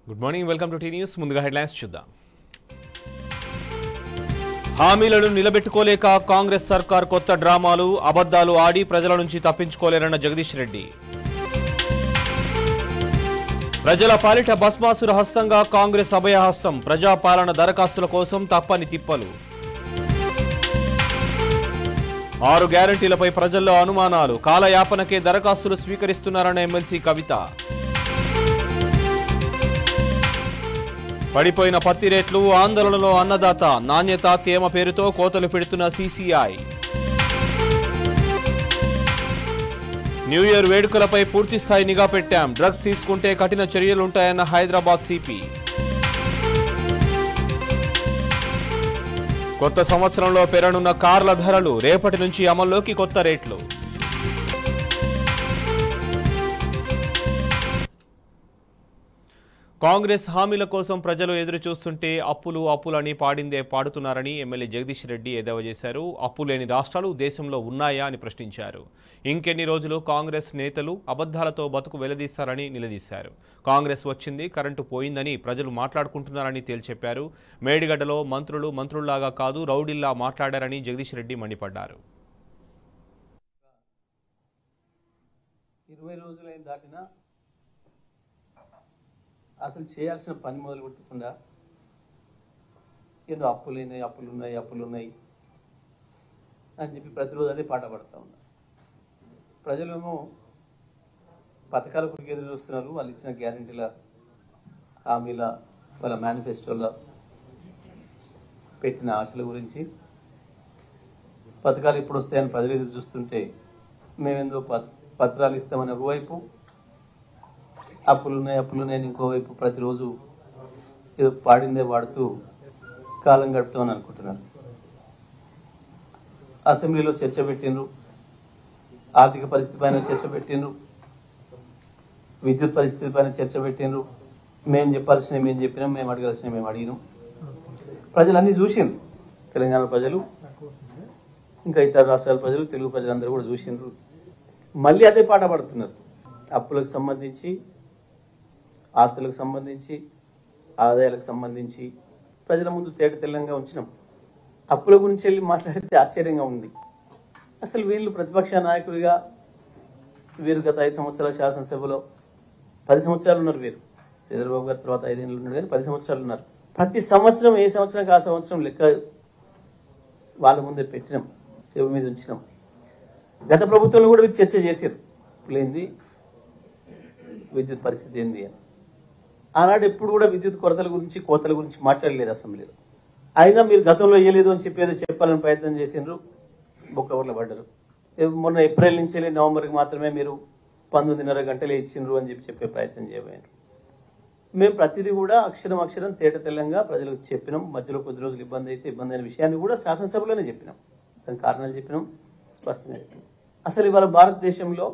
Good morning, welcome to T news. ముందుగా headlines చూద్దాం. హామీలను నిలబెట్టుకోలేక కాంగ్రెస్ సర్కార్ కొత్త డ్రామాలు, అబద్ధాలు ఆడి ప్రజల నుంచి తప్పించుకోలేరన్న జగదీష్ రెడ్డి. ప్రజల పాలిట భస్మాసుర హస్తంగా కాంగ్రెస్ అభయహస్తం, ప్రజాపాలన దరఖాస్తుల కోసం తప్పని తిప్పలు. 6 గ్యారంటీలపై ప్రజల్లో అనుమానాలు, కాలయాపనకే దరఖాస్తులు స్వీకరిస్తున్నారన్న ఎమ్మెల్సీ కవిత. పడిపోయిన పత్తి రేట్లు, ఆందోళనలో అన్నదాత, నాణ్యత తేమ పేరుతో కోతలు పెడుతున్న సీసీఐ. న్యూ ఇయర్ వేడుకలపై పూర్తిస్థాయి నిఘా పెట్టాం, డ్రగ్స్ తీసుకుంటే కఠిన చర్యలుంటాయన్న హైదరాబాద్ సిపి. కొత్త సంవత్సరంలో పెరగనున్న కార్ల ధరలు, రేపటి నుంచి అమల్లోకి కొత్త రేట్లు. కాంగ్రెస్ హామీల కోసం ప్రజలు ఎదురు చూస్తుంటే అప్పులని పాడిందే పాడుతున్నారని ఎమ్మెల్యే జగదీష్ రెడ్డి ఎద్దేవా చేశారు. అప్పు లేని రాష్ట్రాలు దేశంలో ఉన్నాయా అని ప్రశ్నించారు. ఇంకెన్ని రోజులు కాంగ్రెస్ నేతలు అబద్ధాలతో బతుకు వెలదీస్తారని నిలదీశారు. కాంగ్రెస్ వచ్చింది, కరెంటు పోయిందని ప్రజలు మాట్లాడుకుంటున్నారని తేల్చెప్పారు. మేడిగడ్డలో మంత్రుల్లాగా కాదు, రౌడీల్లా మాట్లాడారని జగదీష్ రెడ్డి మండిపడ్డారు. 20 రోజులైన దాటినా అసలు చేయాల్సిన పని మొదలు పెట్టకుండా ఏదో అప్పులున్నాయి అని చెప్పి ప్రతిరోజు అదే పాట పడుతూ ఉన్నారు. ప్రజలేమో పథకాల కొరకు ఎదురు చూస్తున్నారు. వాళ్ళు ఇచ్చిన గ్యారంటీల, హామీల, వాళ్ళ మేనిఫెస్టోలో పెట్టిన ఆశల గురించి, పథకాలు ఎప్పుడు వస్తాయని ప్రజలు ఎదురు చూస్తుంటే మేమేందో పత్రాలు ఇస్తామని ఒకవైపు, అప్పులున్నాయని ఇంకోవైపు ప్రతిరోజు ఏదో పాడిందే వాడుతూ కాలం గడుపుతామని అనుకుంటున్నారు. అసెంబ్లీలో చర్చ పెట్టిండ్రు, ఆర్థిక పరిస్థితి పైన చర్చ పెట్టిండ్రు, విద్యుత్ పరిస్థితి పైన చర్చ పెట్టిండ్రు. మేము చెప్పాల్సినవి మేము చెప్పినాం, మేము అడగాల్సినవి మేము అడిగినాం. ప్రజలు అన్నీ చూసిండ్రు. తెలంగాణ ప్రజలు, ఇంకా ఇతర రాష్ట్రాల ప్రజలు, తెలుగు ప్రజలందరూ కూడా చూసిండ్రు. మళ్ళీ అదే పాట పడుతున్నారు. అప్పులకు సంబంధించి, ఆస్తులకు సంబంధించి, ఆదాయాలకు సంబంధించి ప్రజల ముందు తెల్లంగా ఉంచినాం. అప్పుల గురించి వెళ్ళి మాట్లాడితే ఆశ్చర్యంగా ఉంది. అసలు వీళ్ళు ప్రతిపక్ష నాయకుడిగా వీరు గత 5 సంవత్సరాల శాసనసభలో 10 సంవత్సరాలు ఉన్నారు. వీరు చంద్రబాబు గారి తర్వాత 5 ఏళ్ళు ఉన్నారు, కానీ 10 సంవత్సరాలు ఉన్నారు. ప్రతి సంవత్సరం ఏ సంవత్సరానికి ఆ సంవత్సరం లెక్క వాళ్ళ ముందే పెట్టినాం, టేబుల్ మీద ఉంచినాం. గత ప్రభుత్వంలో కూడా వీరు చర్చ చేశారు. లేనిది విద్యుత్ పరిస్థితి ఏంది అని. ఆనాడు ఎప్పుడు కూడా విద్యుత్ కొరతల గురించి, కోతల గురించి మాట్లాడలేదు అసెంబ్లీలో. అయినా మీరు గతంలో వేయలేదు అని చెప్పి ఏదో చెప్పాలని ప్రయత్నం చేసిండ్రు, బొక్కవర్లో పడ్డారు. మొన్న ఏప్రిల్ నుంచి నవంబర్కి మాత్రమే మీరు 19.5 గంటలే ఇచ్చిండ్రు అని చెప్పే ప్రయత్నం చేయబోయారు. మేము ప్రతిదీ కూడా అక్షరం తేట తెల్లంగా ప్రజలకు చెప్పినాం. మధ్యలో కొద్ది రోజులు ఇబ్బంది అయిన విషయాన్ని కూడా శాసనసభలోనే చెప్పినాం, దాని కారణాలు చెప్పినాం, స్పష్టంగా చెప్పినాం. అసలు ఇవాళ భారతదేశంలో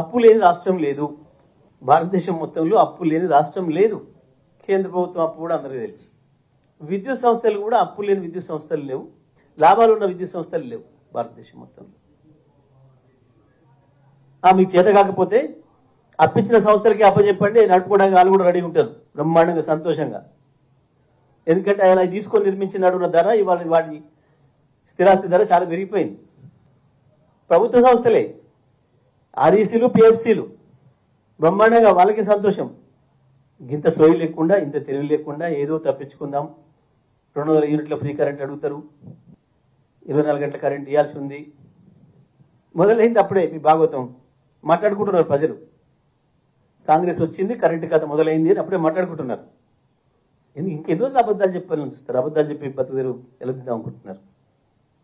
అప్పు లేని రాష్ట్రం లేదు. భారతదేశం మొత్తంలో అప్పు లేని రాష్ట్రం లేదు. కేంద్ర ప్రభుత్వం అప్పు కూడా అందరికీ తెలుసు. విద్యుత్ సంస్థలు కూడా అప్పు లేని విద్యుత్ సంస్థలు లేవు, లాభాలు ఉన్న విద్యుత్ సంస్థలు లేవు భారతదేశం మొత్తంలో. మీకు చేత కాకపోతే అప్పించిన సంస్థలకి అప్పచెప్పండి, నడుపుకోవడానికి వాళ్ళు కూడా రెడీ ఉంటారు బ్రహ్మాండంగా, సంతోషంగా. ఎందుకంటే ఆయన తీసుకొని నిర్మించి నడున్న ధర ఇవాళ వాటి స్థిరాస్తి ధర చాలా పెరిగిపోయింది. ప్రభుత్వ సంస్థలే, ఆర్ఈసీలు, పిఎఫ్సీలు బ్రహ్మాండంగా, వాళ్ళకి సంతోషం. ఇంత సోయి లేకుండా, ఇంత తెలివి లేకుండా ఏదో తప్పించుకుందాం, 200 యూనిట్ల ఫ్రీ కరెంట్ అడుగుతారు, 24 గంటల కరెంట్ ఇవ్వాల్సి ఉంది. మొదలైంది అప్పుడే మీ భాగవతం. మాట్లాడుకుంటున్నారు ప్రజలు. కాంగ్రెస్ వచ్చింది, కరెంటు కథ మొదలైంది అని అప్పుడే మాట్లాడుకుంటున్నారు. ఇంకెన్ని రోజులు అబద్ధాలు చెప్పాలని చూస్తారు. అబద్ధాలు చెప్పి బతుకుదేరు ఎలదిద్దాం అనుకుంటున్నారు.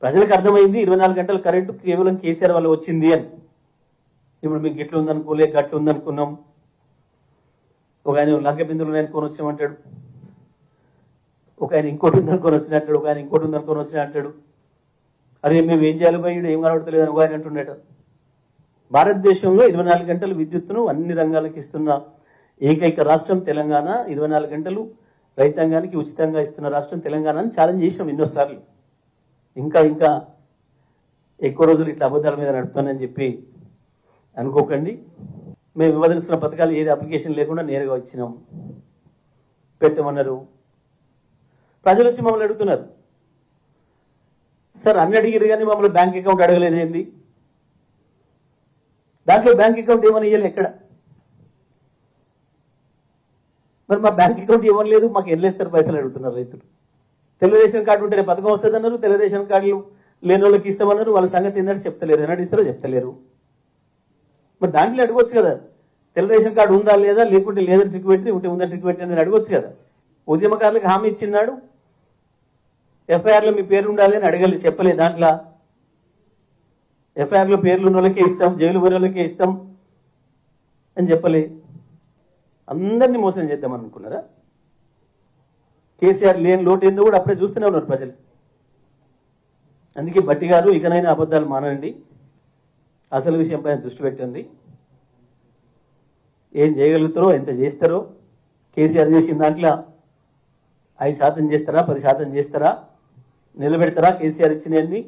ప్రజలకు అర్థమైంది 24 గంటల కరెంటు కేవలం కేసీఆర్ వల్ల వచ్చింది అని. ఇప్పుడు మీకు గిట్లు ఉందనుకోలే, గట్లు ఉందనుకున్నాం. ఒక ఆయన లంక బిందులు కొని వచ్చామంటాడు, ఒక ఆయన ఇంకోటి ఉందనుకొని వచ్చినట్టాడు, ఒక ఆయన ఇంకోటి ఉందనుకొని వచ్చినట్టాడు. అరే మేము ఏం చేయాలి భయ, ఏం కనబడతలేదని ఒక ఆయన అంటుండట. భారతదేశంలో 24 గంటలు విద్యుత్తును అన్ని రంగాలకు ఇస్తున్న ఏకైక రాష్ట్రం తెలంగాణ. 24 గంటలు రైతాంగానికి ఉచితంగా ఇస్తున్న రాష్ట్రం తెలంగాణ అని ఛాలెంజ్ చేసాం ఎన్నోసార్లు. ఇంకా ఎక్కువ రోజులు ఇట్లా అబద్ధాల మీద నడుపుతానని చెప్పి అనుకోకండి. మేము ఇవ్వదలుచుకున్న పథకాలు ఏది అప్లికేషన్ లేకుండా నేరుగా ఇచ్చినాం. పెట్టమన్నారు. ప్రజలు వచ్చి మమ్మల్ని అడుగుతున్నారు, సార్ అన్ని అడిగిరు కానీ మమ్మల్ని బ్యాంక్ అకౌంట్ అడగలేదు ఏంది? దాంట్లో బ్యాంక్ అకౌంట్ ఏమని ఇవ్వాలి ఎక్కడ? మరి మా బ్యాంక్ అకౌంట్ ఇవ్వలేదు, మాకు ఎన్లేస్తారు పైసలు అడుగుతున్నారు రైతులు. తెల్ల రేషన్ కార్డు ఉంటేనే పథకం వస్తుంది అన్నారు, తెల్ల రేషన్ కార్డులు లేని వాళ్ళకి ఇస్తామన్నారు. వాళ్ళ సంగతి ఏంటంటే చెప్తలేరు, ఎన్నడూ ఇస్తారో చెప్తలేరు. మరి దాంట్లో అడగొచ్చు కదా, తెల్ల రేషన్ కార్డు ఉందా లేదా, లేకుంటే లేదని ట్రిక్ పెట్టి ఉంటే ఉందని ట్రిక్ పెట్టి అని అడగొచ్చు కదా. ఉద్యమకారులకు హామీ ఇచ్చిన్నాడు, ఎఫ్ఐఆర్లో మీ పేరు ఉండాలి అని అడగాలి, చెప్పలేదు. దాంట్లో ఎఫ్ఐఆర్లో పేర్లు ఉన్న వాళ్ళకే ఇస్తాం, జైలు పోయిన వాళ్ళకే ఇస్తాం అని చెప్పలే. అందరినీ మోసం చేద్దాం అనుకున్నారా? కేసీఆర్ లేని లోటు ఏందో కూడా అప్పుడే చూస్తూనే ఉన్నారు ప్రజలు. అందుకే బట్టి గారు ఇకనైనా అబద్ధాలు మానండి, అసలు విషయంపై దృష్టి పెట్టండి. ఏం చేయగలుగుతారో ఎంత చేస్తారో, కేసీఆర్ చేసిన దాంట్లో 5% చేస్తారా, 10% చేస్తారా, నిలబెడతారా? కేసీఆర్ ఇచ్చినవన్నీ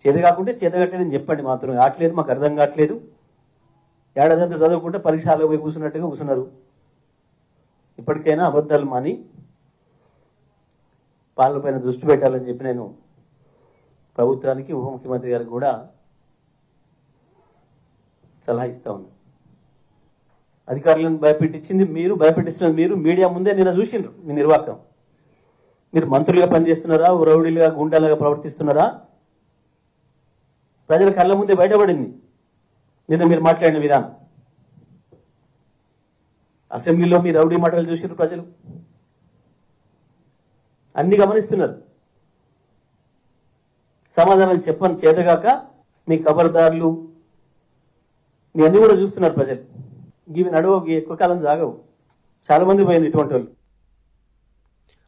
చేత కాకుంటే చేత కట్టలేదని చెప్పండి. మాత్రం కావట్లేదు, మాకు అర్థం కావట్లేదు. ఏడాదంతా చదువుకుంటే పరీక్షలో పోయి కూర్చున్నట్టుగా కూర్చున్నారు. ఇప్పటికైనా అబద్ధాలు మాని పాలన పైన దృష్టి పెట్టాలని చెప్పి నేను ప్రభుత్వానికి, ఉప ముఖ్యమంత్రి గారికి కూడా సలహా ఇస్తా ఉన్నాను. అధికారులను భయపెట్టించింది మీరు, భయపెట్టిస్తున్నది మీరు. మీడియా ముందే నిన్న చూసిండ్రు మీ నిర్వాహకం. మీరు మంత్రులుగా పనిచేస్తున్నారా, రౌడీలుగా గుండాలుగా ప్రవర్తిస్తున్నారా? ప్రజల కళ్ళ ముందే బయటపడింది నిన్న మీరు మాట్లాడిన విధానం. అసెంబ్లీలో మీ రౌడీ మాటలు చూసినారు ప్రజలు, అన్ని గమనిస్తున్నారు. సమాధానాలు చెప్పని చేతగాక మీ ఖబర్దారులు మీ అన్ని కూడా చూస్తున్నారు ప్రజలు. ఇవి నడవవు, ఎక్కువ కాలం సాగవు. చాలా మంది పోయింది ఇటువంటి వాళ్ళు.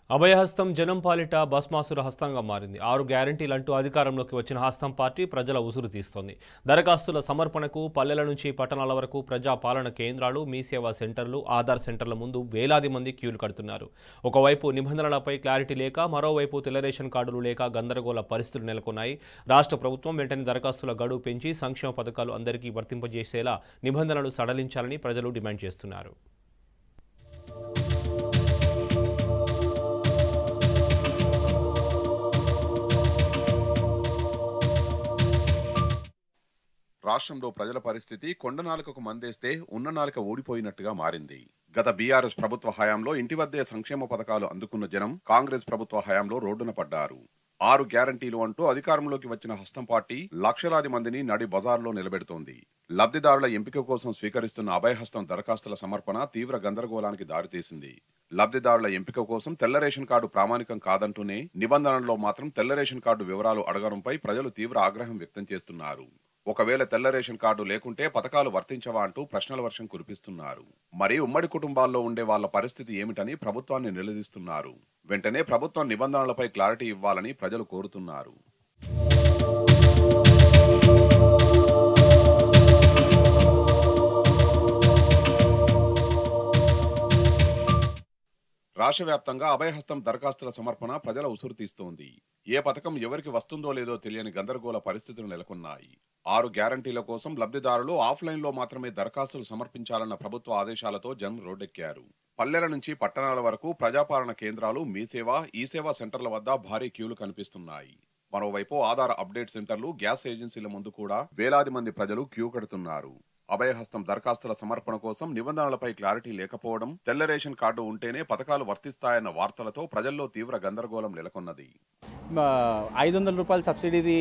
అభయహస్తం జనం పాలిట భస్మాసుర హస్తంగా మారింది. 6 గ్యారంటీలంటూ అధికారంలోకి వచ్చిన హస్తం పార్టీ ప్రజల ఉసురు తీస్తోంది. దరఖాస్తుల సమర్పణకు పల్లెల నుంచి పట్టణాల వరకు ప్రజా పాలన కేంద్రాలు, మీ సేవా సెంటర్లు, ఆధార్ సెంటర్ల ముందు వేలాది మంది క్యూలు కడుతున్నారు. ఒకవైపు నిబంధనలపై క్లారిటీ లేక, మరోవైపు తెల్ల రేషన్ కార్డులు లేక గందరగోళ పరిస్థితులు నెలకొన్నాయి. రాష్ట్ర ప్రభుత్వం వెంటనే దరఖాస్తుల గడువు పెంచి సంక్షేమ పథకాలు అందరికీ వర్తింపజేసేలా నిబంధనలు సడలించాలని ప్రజలు డిమాండ్ చేస్తున్నారు. రాష్ట్రంలో ప్రజల పరిస్థితి కొండ నాలుకకు మందేస్తే ఉన్న నాలుక ఊడిపోయినట్టుగా మారింది. గత బీఆర్ఎస్ ప్రభుత్వ హయాంలో ఇంటి వద్దే సంక్షేమ పథకాలు అందుకున్న జనం కాంగ్రెస్ ప్రభుత్వ హయాంలో రోడ్డున పడ్డారు. 6 గ్యారంటీలు అంటూ అధికారంలోకి వచ్చిన హస్తం పార్టీ లక్షలాది మందిని నడి బజార్లో నిలబెడుతోంది. లబ్ధిదారుల ఎంపిక కోసం స్వీకరిస్తున్న అభయహస్తం దరఖాస్తుల సమర్పణ తీవ్ర గందరగోళానికి దారితీసింది. లబ్ధిదారుల ఎంపిక కోసం తెల్ల రేషన్ కార్డు ప్రామాణికం కాదంటూనే నిబంధనల్లో మాత్రం తెల్ల రేషన్ కార్డు వివరాలు అడగడంపై ప్రజలు తీవ్ర ఆగ్రహం వ్యక్తం చేస్తున్నారు. ఒకవేళ తెల్ల రేషన్ కార్డు లేకుంటే పథకాలు వర్తించవా అంటూ ప్రశ్నల వర్షం కురిపిస్తున్నారు. మరి ఉమ్మడి కుటుంబాల్లో ఉండే వాళ్ల పరిస్థితి ఏమిటని ప్రభుత్వాన్ని నిలదీస్తున్నారు. వెంటనే ప్రభుత్వం నిబంధనలపై క్లారిటీ ఇవ్వాలని ప్రజలు కోరుతున్నారు. రాష్ట్ర వ్యాప్తంగా అభయహస్తం దరఖాస్తుల సమర్పణ ప్రజల ఉసురు తీస్తోంది. ఏ పథకం ఎవరికి వస్తుందో లేదో తెలియని గందరగోళ పరిస్థితులు నెలకొన్నాయి. 6 గ్యారంటీల కోసం లబ్ధిదారులు ఆఫ్లైన్లో మాత్రమే దరఖాస్తులు సమర్పించాలన్న ప్రభుత్వ ఆదేశాలతో జనం రోడ్డెక్కారు. పల్లెల నుంచి పట్టణాల వరకు ప్రజాపాలన కేంద్రాలు, మీ సేవ, ఈ సేవా సెంటర్ల వద్ద భారీ క్యూలు కనిపిస్తున్నాయి. మరోవైపు ఆధార్ అప్డేట్ సెంటర్లు, గ్యాస్ ఏజెన్సీల ముందు కూడా వేలాది మంది ప్రజలు క్యూ కడుతున్నారు. అభయహస్తం దరఖాస్తుల సమర్పణ కోసం నిబంధనలపై క్లారిటీ లేకపోవడం, తెల్ల రేషన్ కార్డు ఉంటేనే పథకాలు వర్తిస్తాయన్న వార్తలతో ప్రజల్లో తీవ్ర గందరగోళం నెలకొన్నది. 500 రూపాయలు సబ్సిడీది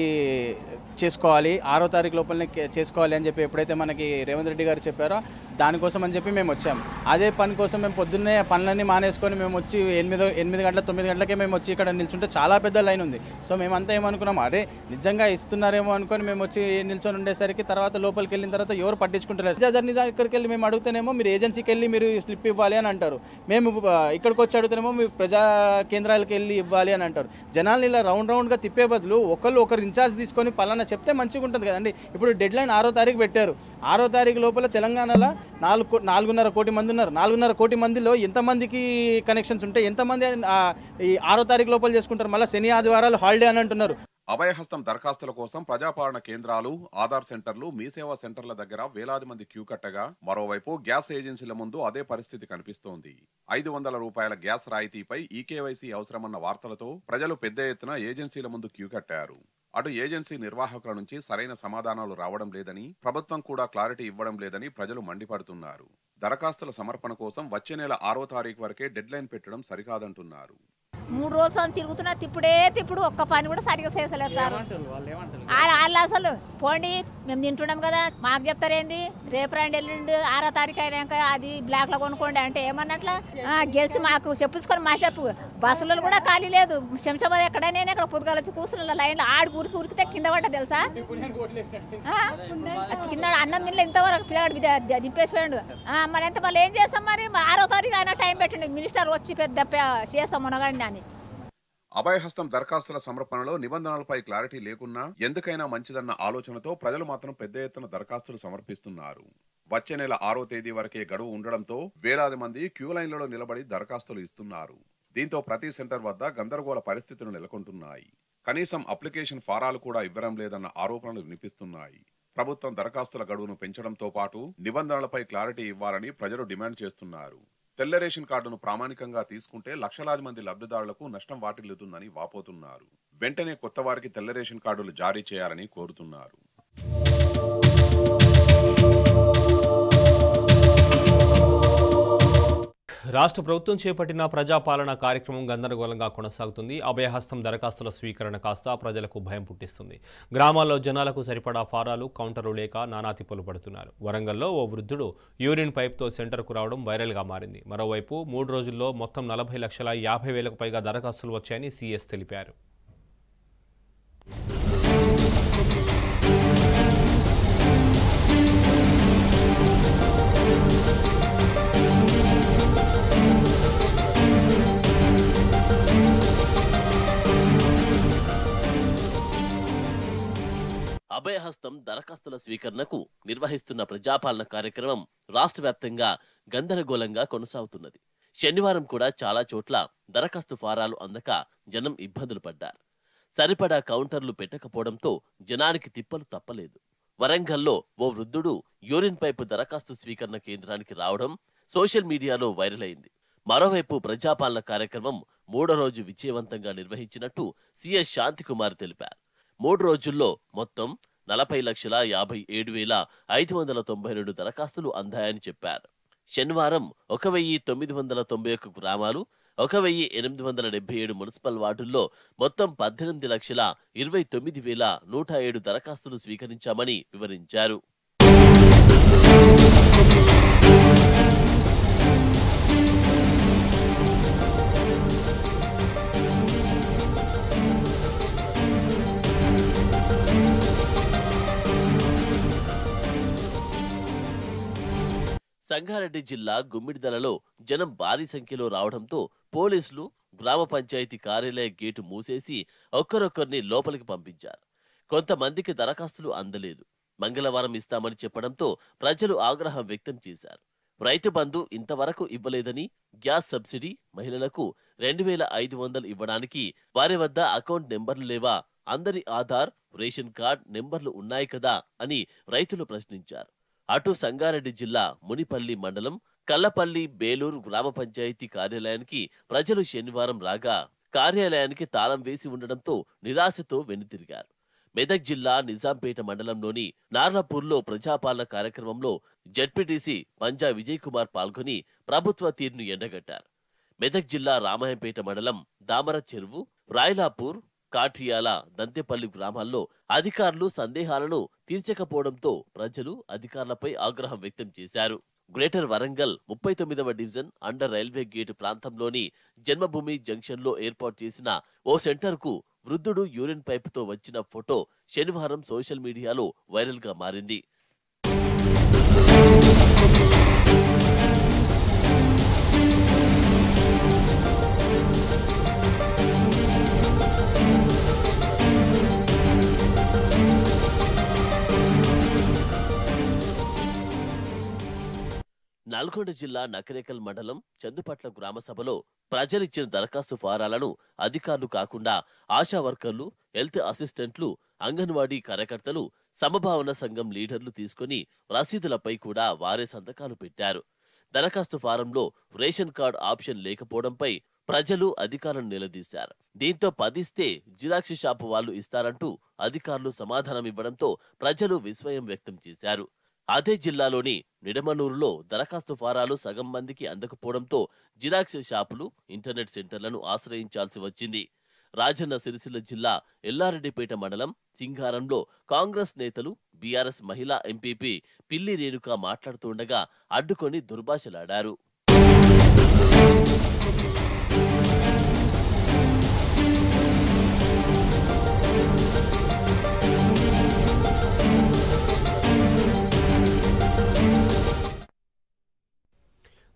చేసుకోవాలి, 6వ తారీఖు లోపలనే చేసుకోవాలి అని చెప్పి ఎప్పుడైతే మనకి రేవంత్ రెడ్డి గారు చెప్పారో దానికోసం అని చెప్పి మేము వచ్చాము. అదే పని కోసం మేము పొద్దున్నే పనులన్నీ మానేసుకొని మేము వచ్చి 8 గంటల 9 గంటలకే మేము వచ్చి ఇక్కడ నిల్చుంటే చాలా పెద్ద లైన్ ఉంది. సో మేమంతా ఏమనుకున్నాం, అరే నిజంగా ఇస్తున్నారేమో అనుకొని మేము వచ్చి నిల్చొని ఉండేసరికి తర్వాత లోపలికి వెళ్ళిన తర్వాత ఎవరు పట్టించుకుంటారు. దాని దగ్గరికి వెళ్ళి మేము అడుగుతానేమో మీరు ఏజెన్సీకి వెళ్ళి మీరు స్లిప్ ఇవ్వాలి అని అంటారు. మేము ఇక్కడికి వచ్చి అడుగుతానేమో మీరు ప్రజా కేంద్రాలకు వెళ్ళి ఇవ్వాలి అని అంటారు. జనాల్ని ఇలా రౌండ్గా తిప్పే బదులు ఒకరు ఇన్ఛార్జ్ తీసుకొని పలానా చెప్తే మంచిగా ఉంటుంది కదండి. ఇప్పుడు డెడ్ లైన్ 6వ తారీఖు పెట్టారు. 6వ తారీఖు లోపల తెలంగాణలో 4.5 కోటి మంది ఉన్నారు. 4.5 కోటి మందిలో ఎంతమందికి కనెక్షన్స్ ఉంటే ఎంతమంది ఈ 6వ తారీఖు లోపల చేసుకుంటారు? మళ్ళీ శని ఆదివారాలు హాలిడే అని అంటున్నారు. అభయహస్తం దరఖాస్తుల కోసం ప్రజాపాలన కేంద్రాలు, ఆధార్ సెంటర్లు, మీ సేవా సెంటర్ల దగ్గర వేలాది మంది క్యూ కట్టగా, మరోవైపు గ్యాస్ ఏజెన్సీల ముందు అదే పరిస్థితి కనిపిస్తోంది. 500 రూపాయల గ్యాస్ రాయితీపై ఈకేవైసీ అవసరమన్న వార్తలతో ప్రజలు పెద్ద ఎత్తున ఏజెన్సీల ముందు క్యూ కట్టారు. అటు ఏజెన్సీ నిర్వాహకుల నుంచి సరైన సమాధానాలు రావడం లేదని, ప్రభుత్వం కూడా క్లారిటీ ఇవ్వడం లేదని ప్రజలు మండిపడుతున్నారు. దరఖాస్తుల సమర్పణ కోసం వచ్చే నెల 6వ తారీఖు వరకే డెడ్ లైన్ పెట్టడం సరికాదంటున్నారు. 3 రోజులు తిరుగుతున్నా తిప్పుడు ఒక్క పని కూడా సరిగ్గా చేసలేదు సార్. వాళ్ళు అసలు పోండి మేము తింటున్నాం కదా మాకు చెప్తారేంది, రేపు రండి ఎల్లుండి 6వ తారీఖు అయినాక అది బ్లాక్ లో కొనుక్కోండి అంటే ఏమన్నట్లా గెలిచి మాకు చెప్పుకొని మా చెప్పు. బస్సులలో కూడా ఖాళీ లేదు. శంషాబాద్ ఎక్కడ నేను ఎక్కడ పొద్దుగాల వచ్చి కూర్చున్న లైన్లో ఆడి ఉరికితే కింద పడ్డా తెలుసా. కింద అన్నం తినలే ఇంతవరకు పిల్లవాడు దింపేసిపోయాడు. మరి ఎంత మళ్ళీ ఏం చేస్తాం, మరి 6వ తారీఖు అయినా టైం పెట్టండి, మినిస్టర్ వచ్చి పెద్ద చేస్తాం మునగండి అని. అభయహస్తం దరఖాస్తుల సమర్పణలో నిబంధనలపై క్లారిటీ లేకున్నా ఎందుకైనా మంచిదన్న ఆలోచనతో ప్రజలు మాత్రం పెద్ద ఎత్తున దరఖాస్తులు సమర్పిస్తున్నారు. వచ్చే నెల 6వ తేదీ వరకే గడువు ఉండడంతో వేలాది మంది క్యూ లైన్లలో నిలబడి దరఖాస్తులు ఇస్తున్నారు. దీంతో ప్రతి సెంటర్ వద్ద గందరగోళ పరిస్థితులు నెలకొంటున్నాయి. కనీసం అప్లికేషన్ ఫారాలు కూడా ఇవ్వడం లేదన్న ఆరోపణలు వినిపిస్తున్నాయి. ప్రభుత్వం దరఖాస్తుల గడువును పెంచడంతో పాటు నిబంధనలపై క్లారిటీ ఇవ్వాలని ప్రజలు డిమాండ్ చేస్తున్నారు. తెల్ల రేషన్ కార్డును ప్రామాణికంగా తీసుకుంటే లక్షలాది మంది లబ్ధిదారులకు నష్టం వాటిల్లుతుందని వాపోతున్నారు. వెంటనే కొత్త వారికి తెల్ల రేషన్ కార్డులు జారీ చేయాలని కోరుతున్నారు. రాష్ట్ర ప్రభుత్వం చేపట్టిన ప్రజాపాలన కార్యక్రమం గందరగోళంగా కొనసాగుతుంది. అభయహస్తం దరఖాస్తుల స్వీకరణ కాస్త ప్రజలకు భయం పుట్టిస్తుంది. గ్రామాల్లో జనాలకు సరిపడా ఫారాలు, కౌంటర్లు లేక నానా తిప్పలు పడుతున్నారు. వరంగల్లో ఓ వృద్ధుడు యూరిన్ పైప్తో సెంటర్కు రావడం వైరల్గా మారింది. మరోవైపు 3 రోజుల్లో మొత్తం 40,50,000కు పైగా దరఖాస్తులు వచ్చాయని సీఎస్ తెలిపారు. అభయహస్తం దరఖాస్తుల స్వీకరణకు నిర్వహిస్తున్న ప్రజాపాలన కార్యక్రమం రాష్ట్ర వ్యాప్తంగా గందరగోళంగా కొనసాగుతున్నది. శనివారం కూడా చాలా చోట్ల దరఖాస్తు ఫారాలు అందక జనం ఇబ్బందులు పడ్డారు. సరిపడా కౌంటర్లు పెట్టకపోవడంతో జనానికి తిప్పలు తప్పలేదు. వరంగల్లో ఓ వృద్ధుడు యూరిన్ పైపు దరఖాస్తు స్వీకరణ కేంద్రానికి రావడం సోషల్ మీడియాలో వైరల్ అయింది. మరోవైపు ప్రజాపాలన కార్యక్రమం 3వ రోజు విజయవంతంగా నిర్వహించినట్టు సీఎస్ శాంతికుమార్ తెలిపారు. 3 రోజుల్లో మొత్తం 40,57,592 దరఖాస్తులు అందాయని చెప్పారు. శనివారం 1,991 గ్రామాలు, 1,877 మున్సిపల్ వార్డుల్లో మొత్తం 18,29,107 దరఖాస్తులు స్వీకరించామని వివరించారు. సంగారెడ్డి జిల్లా గుమ్మిడిదలలో జనం భారీ సంఖ్యలో రావడంతో పోలీసులు గ్రామ పంచాయతీ కార్యాలయ గేటు మూసేసి ఒక్కరొక్కరిని లోపలికి పంపించారు. కొంతమందికి దరఖాస్తులు అందలేదు. మంగళవారం ఇస్తామని చెప్పడంతో ప్రజలు ఆగ్రహం వ్యక్తం చేశారు. రైతు బంధు ఇంతవరకు ఇవ్వలేదని, గ్యాస్ సబ్సిడీ మహిళలకు 2,500 ఇవ్వడానికి వారి వద్ద అకౌంట్ నెంబర్లు లేవా, అందరి ఆధార్, రేషన్ కార్డ్ నెంబర్లు ఉన్నాయి కదా అని రైతులు ప్రశ్నించారు. అటు సంగారెడ్డి జిల్లా మునిపల్లి మండలం కల్లపల్లి బేలూరు గ్రామ పంచాయతీ కార్యాలయానికి ప్రజలు శనివారం రాగా కార్యాలయానికి తాళం వేసి ఉండడంతో నిరాశతో వెనుతిరిగారు. మెదక్ జిల్లా నిజాంపేట మండలంలోని నార్లపూర్లో ప్రజాపాలన కార్యక్రమంలో జెడ్పీటీసీ పంజా విజయ్ కుమార్ పాల్గొని ప్రభుత్వ తీరును ఎండగట్టారు. మెదక్ జిల్లా రామాయంపేట మండలం దామర చెరువు, రాయలాపూర్, కాఠియాల, దంతెపల్లి గ్రామాల్లో అధికారులు సందేహాలను తీర్చకపోవడంతో ప్రజలు అధికారులపై ఆగ్రహం వ్యక్తం చేశారు. గ్రేటర్ వరంగల్ 39వ డివిజన్ అండర్ రైల్వే గేటు ప్రాంతంలోని జన్మభూమి జంక్షన్లో ఏర్పాటు చేసిన ఓ సెంటర్కు వృద్ధుడు యూరిన్ పైపుతో వచ్చిన ఫోటో శనివారం సోషల్ మీడియాలో వైరల్గా మారింది. నల్గొండ జిల్లా నకరేకల్ మండలం చందుపట్ల గ్రామ సభలో ప్రజలిచ్చిన దరఖాస్తు ఫారాలను అధికారులు కాకుండా ఆశా వర్కర్లు, హెల్త్ అసిస్టెంట్లు, అంగన్వాడీ కార్యకర్తలు, సమభావన సంఘం లీడర్లు తీసుకుని రసీదులపై కూడా వారే సంతకాలు పెట్టారు. దరఖాస్తు ఫారంలో రేషన్ కార్డు ఆప్షన్ లేకపోవడంపై ప్రజలు అధికారులను నిలదీశారు. దీంతో 10 ఇస్తే జిరాక్స్ షాపు వాళ్లు ఇస్తారంటూ అధికారులు సమాధానం ఇవ్వడంతో ప్రజలు విస్మయం వ్యక్తం చేశారు. అదే జిల్లాలోని నిడమనూరులో దరఖాస్తు ఫారాలు సగం మందికి అందకపోవడంతో జిరాక్స్ షాపులు, ఇంటర్నెట్ సెంటర్లను ఆశ్రయించాల్సి వచ్చింది. రాజన్న సిరిసిల్ల జిల్లా ఎల్లారెడ్డిపేట మండలం సింగారంలో కాంగ్రెస్ నేతలు, బీఆర్ఎస్ మహిళా ఎంపీపీ పిల్లి రేణుక మాట్లాడుతుండగా అడ్డుకొని దుర్భాషలాడారు.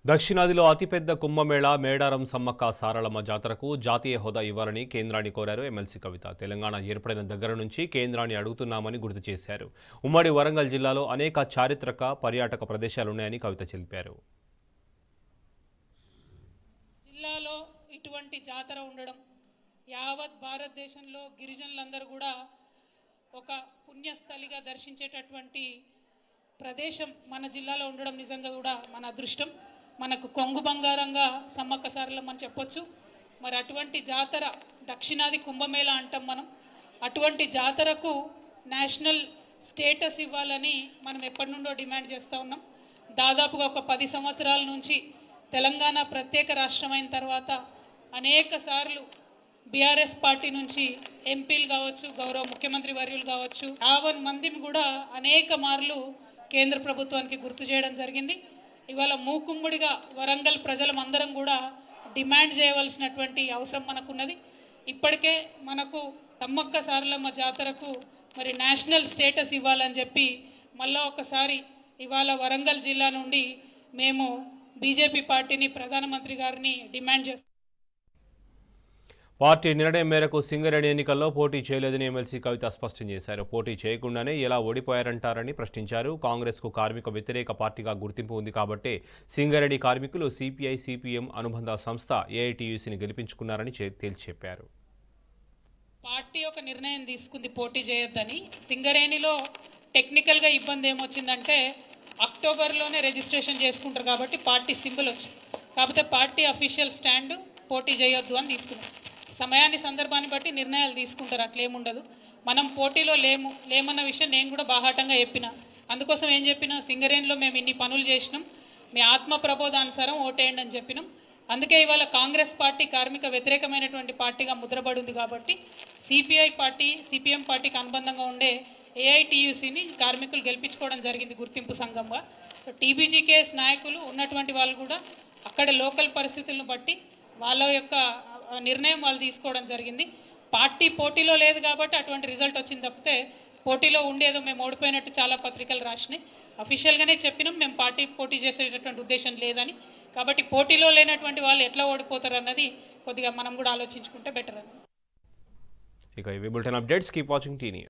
దక్షిణాదిలో అతిపెద్ద కుంభమేళా మేడారం సమ్మక్క సారలమ్మ జాతరకు జాతీయ హోదా ఇవ్వాలని కేంద్రాన్ని కోరారు ఎమ్మెల్సీ కవిత. తెలంగాణ ఏర్పడిన దగ్గర నుంచి కేంద్రాన్ని అడుగుతున్నామని గుర్తు చేశారు. ఉమ్మడి వరంగల్ జిల్లాలో అనేక చారిత్రక పర్యాటక ప్రదేశాలున్నాయని కవిత తెలిపారు. జిల్లాలో ఇటువంటి జాతర ఉండడం, యావత్ భారతదేశంలో గిరిజనులందరూ కూడా ఒక పుణ్యస్థలిగా దర్శించేటటువంటి ప్రదేశం మన జిల్లాలో ఉండడం నిజంగా కూడా మన అదృష్టం. మనకు కొంగు బంగారంగా సమ్మక్క సారలమ్మ అని చెప్పొచ్చు. మరి అటువంటి జాతర దక్షిణాది కుంభమేళా అంటాం మనం. అటువంటి జాతరకు నేషనల్ స్టేటస్ ఇవ్వాలని మనం ఎప్పటి నుండో డిమాండ్ చేస్తూ ఉన్నాం. దాదాపుగా ఒక 10 సంవత్సరాల నుంచి తెలంగాణ ప్రత్యేక రాష్ట్రమైన తర్వాత అనేక సార్లు బీఆర్ఎస్ పార్టీ నుంచి ఎంపీలు కావచ్చు, గౌరవ ముఖ్యమంత్రి వర్యులు కావచ్చు, 50 మందిని కూడా అనేక మార్లు కేంద్ర ప్రభుత్వానికి గుర్తు చేయడం జరిగింది. ఇవాళ మూకుమ్మడిగా వరంగల్ ప్రజలందరం కూడా డిమాండ్ చేయవలసినటువంటి అవసరం మనకున్నది. ఇప్పటికే మనకు సమ్మక్క సారలమ్మ జాతరకు మరి నేషనల్ స్టేటస్ ఇవ్వాలని చెప్పి మళ్ళా ఒకసారి ఇవాళ వరంగల్ జిల్లా నుండి మేము బీజేపీ పార్టీని, ప్రధానమంత్రి గారిని డిమాండ్ చేస్తాం. పార్టీ నిర్ణయం మేరకు సింగరేణి ఎన్నికల్లో పోటీ చేయలేదని ఎమ్మెల్సీ కవిత స్పష్టం చేశారు. పోటీ చేయకుండానే ఎలా ఓడిపోయారంటారని ప్రశ్నించారు. కాంగ్రెస్కు కార్మిక వ్యతిరేక పార్టీగా గుర్తింపు ఉంది కాబట్టే సింగరేణి కార్మికులు సిపిఐ, సిపిఎం అనుబంధ సంస్థ ఏఐటీయూసీని గెలిపించుకున్నారని తేల్చి చెప్పారు. పార్టీ ఒక నిర్ణయం తీసుకుంది పోటీ చేయొద్దని. సింగరేణిలో టెక్నికల్గా ఇబ్బంది ఏమొచ్చిందంటే అక్టోబర్లోనే రిజిస్ట్రేషన్ చేసుకుంటారు కాబట్టి పార్టీ సింబల్ వచ్చింది. కాకపోతే పార్టీ అఫీషియల్ స్టాండ్ పోటీ చేయొద్దు అని తీసుకున్నాం. సమయాన్ని, సందర్భాన్ని బట్టి నిర్ణయాలు తీసుకుంటారు, అట్లేముండదు. మనం పోటీలో లేమన్న విషయం నేను కూడా బాహాటంగా చెప్పిన. అందుకోసం ఏం చెప్పినా, సింగరేణిలో మేము ఇన్ని పనులు చేసినాం, మీ ఆత్మ ప్రబోధానుసారం ఓటేయండి అని చెప్పినాం. అందుకే ఇవాళ కాంగ్రెస్ పార్టీ కార్మిక వ్యతిరేకమైనటువంటి పార్టీగా ముద్రపడి ఉంది కాబట్టి సిపిఐ పార్టీ, సిపిఎం పార్టీకి అనుబంధంగా ఉండే ఏఐటీయూసీని కార్మికులు గెలిపించుకోవడం జరిగింది గుర్తింపు సంఘంగా. సో టీబీజీకేఎస్ నాయకులు ఉన్నటువంటి వాళ్ళు కూడా అక్కడ లోకల్ పరిస్థితులను బట్టి వాళ్ళ యొక్క నిర్ణయం వాళ్ళు తీసుకోవడం జరిగింది. పార్టీ పోటీలో లేదు కాబట్టి అటువంటి రిజల్ట్ వచ్చింది తప్పితే పోటీలో ఉండేదో మేము ఓడిపోయినట్టు చాలా పత్రికలు రాసినాయి. అఫీషియల్గానే చెప్పినాం మేము పార్టీ పోటీ చేసేటటువంటి ఉద్దేశం లేదని. కాబట్టి పోటీలో లేనటువంటి వాళ్ళు ఎట్లా ఓడిపోతారు అన్నది కొద్దిగా మనం కూడా ఆలోచించుకుంటే బెటర్ అని. ఇక ఇవి bulletin updates. Keep watching tea news.